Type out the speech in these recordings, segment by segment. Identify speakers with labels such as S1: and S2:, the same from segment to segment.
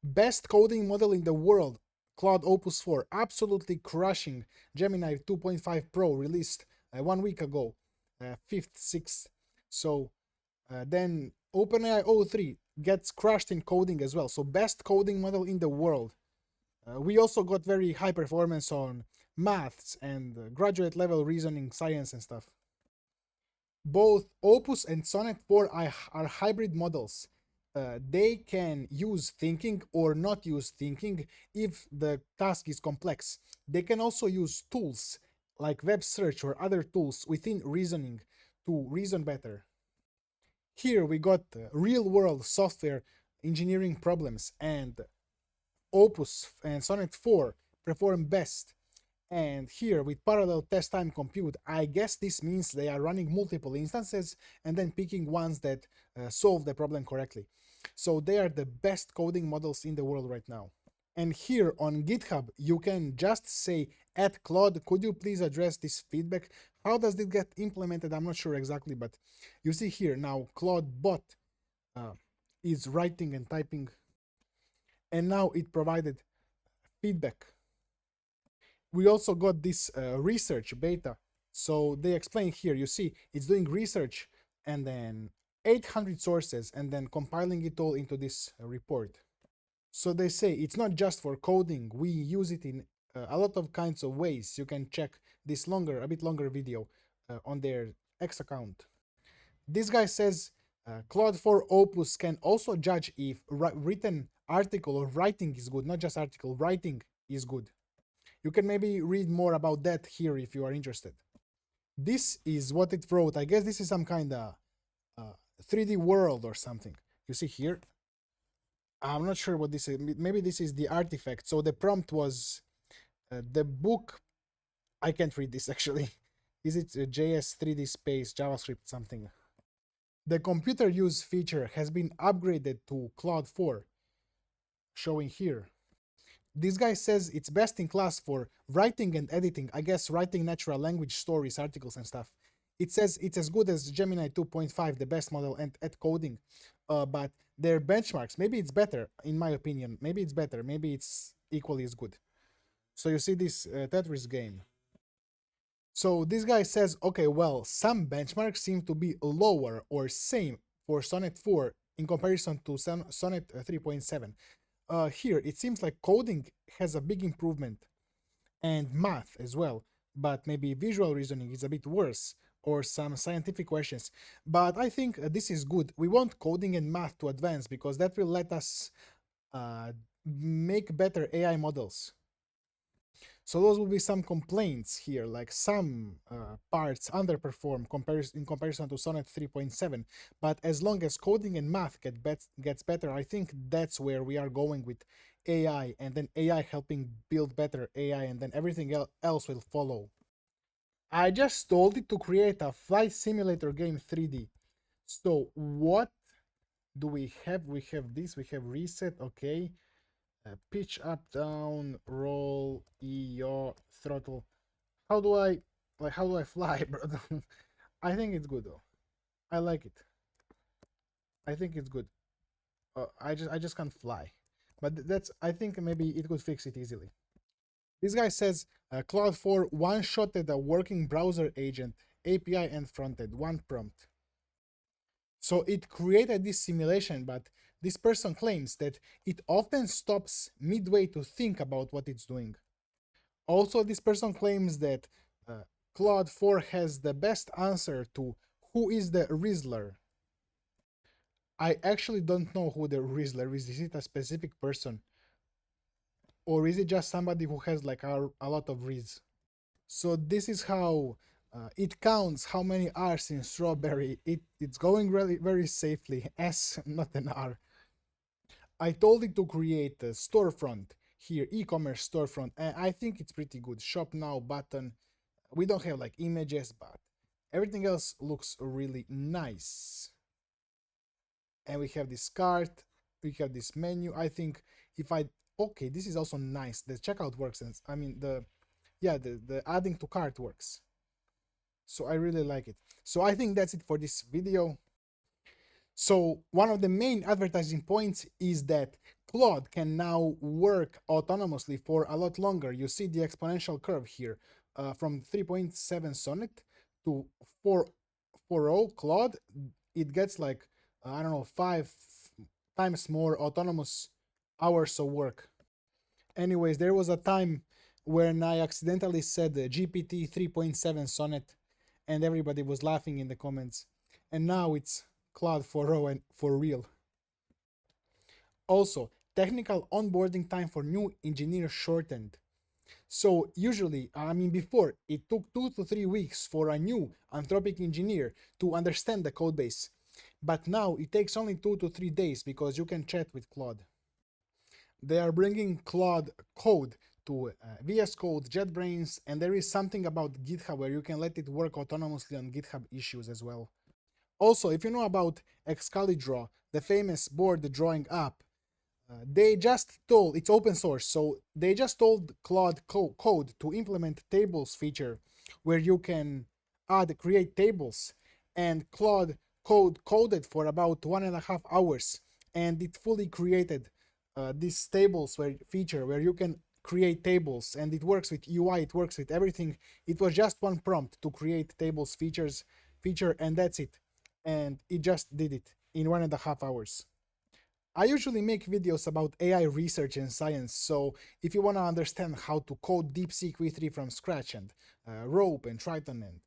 S1: Best coding model in the world, Claude Opus 4, absolutely crushing. Gemini 2.5 Pro released 1 week ago, 5th, 6th. So then OpenAI O3 gets crushed in coding as well. So best coding model in the world. We also got very high performance on maths and graduate level reasoning, science and stuff. Both Opus and Sonnet 4 are hybrid models. They can use thinking or not use thinking if the task is complex. They can also use tools like web search or other tools within reasoning to reason better. Here we got real world software engineering problems, and Opus and Sonnet 4 perform best. And here with parallel test time compute, I guess this means they are running multiple instances and then picking ones that solve the problem correctly. So they are the best coding models in the world right now. And here on GitHub, you can just say, @Claude, could you please address this feedback? How does it get implemented? I'm not sure exactly, but you see here now Claude bot is writing and typing, and now it provided feedback. We also got this research beta. So they explain here, you see, it's doing research and then 800 sources and then compiling it all into this report. So they say it's not just for coding. We use it in a lot of kinds of ways. You can check this a bit longer video on their X account. This guy says Claude 4 Opus can also judge if written article or writing is good, not just article, writing is good. You can maybe read more about that here if you are interested. This is what it wrote. I guess this is some kind of 3D world or something. You see here? I'm not sure what this is. Maybe this is the artifact. So the prompt was the book. I can't read this actually. Is it JS 3D space JavaScript something? The computer use feature has been upgraded to Claude 4, showing here. This guy says it's best in class for writing and editing. I guess writing natural language stories, articles and stuff. It says it's as good as Gemini 2.5, the best model at coding. But their benchmarks, maybe it's better, in my opinion. Maybe it's better. Maybe it's equally as good. So you see this Tetris game. So this guy says, okay, well, some benchmarks seem to be lower or same for Sonnet 4 in comparison to Sonnet 3.7. Here, it seems like coding has a big improvement and math as well, but maybe visual reasoning is a bit worse or some scientific questions. But I think this is good. We want coding and math to advance because that will let us make better AI models. So those will be some complaints here, like some parts underperform in comparison to Sonnet 3.7. But as long as coding and math gets better, I think that's where we are going with AI, and then AI helping build better AI, and then everything else will follow. I just told it to create a flight simulator game 3D. So what do we have? We have this, we have reset, okay. Pitch up, down, roll, yaw, throttle. How do I fly, bro? I think it's good though. I like it. I think it's good. I just can't fly, but that's, I think maybe it could fix it easily. This guy says Claude 4 one-shotted a working browser agent, API and frontend, one prompt. So it created this simulation, but this person claims that it often stops midway to think about what it's doing. Also, this person claims that Claude 4 has the best answer to who is the Rizzler. I actually don't know who the Rizzler is. Is it a specific person? Or is it just somebody who has like a lot of Riz? So this is how it counts how many R's in strawberry. It's going really very safely. S, not an R. I told it to create a storefront here, e-commerce storefront, and I think it's pretty good. Shop now button. We don't have like images, but everything else looks really nice. And we have this cart, we have this menu. I think if I, okay, this is also nice. The checkout works, and I mean the adding to cart works. So I really like it. So I think that's it for this video. So one of the main advertising points is that Claude can now work autonomously for a lot longer. You see the exponential curve here, from 3.7 Sonnet to 4.0 Claude. It gets like, I don't know, 5 times more autonomous hours of work. Anyways, there was a time when I accidentally said GPT 3.7 Sonnet, and everybody was laughing in the comments. And now it's Claude 4.0 and for real. Also, technical onboarding time for new engineers shortened. So usually, I mean, before it took 2 to 3 weeks for a new Anthropic engineer to understand the code base, but now it takes only 2 to 3 days because you can chat with Claude. They are bringing Claude Code to VS Code, JetBrains, and there is something about GitHub where you can let it work autonomously on GitHub issues as well. Also, if you know about Excalidraw, the famous board drawing app, they just told, it's open source, so they just told Claude Code to implement tables feature where you can create tables, and Claude Code coded for about 1.5 hours, and it fully created this tables feature where you can create tables, and it works with UI, it works with everything. It was just one prompt to create tables feature, and that's it. And it just did it in 1.5 hours. I usually make videos about AI research and science, so if you want to understand how to code DeepSeek v3 from scratch and Rope and Triton and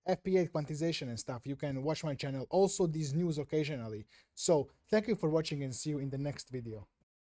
S1: FP8 quantization and stuff, you can watch my channel. Also, these news occasionally. So thank you for watching and see you in the next video.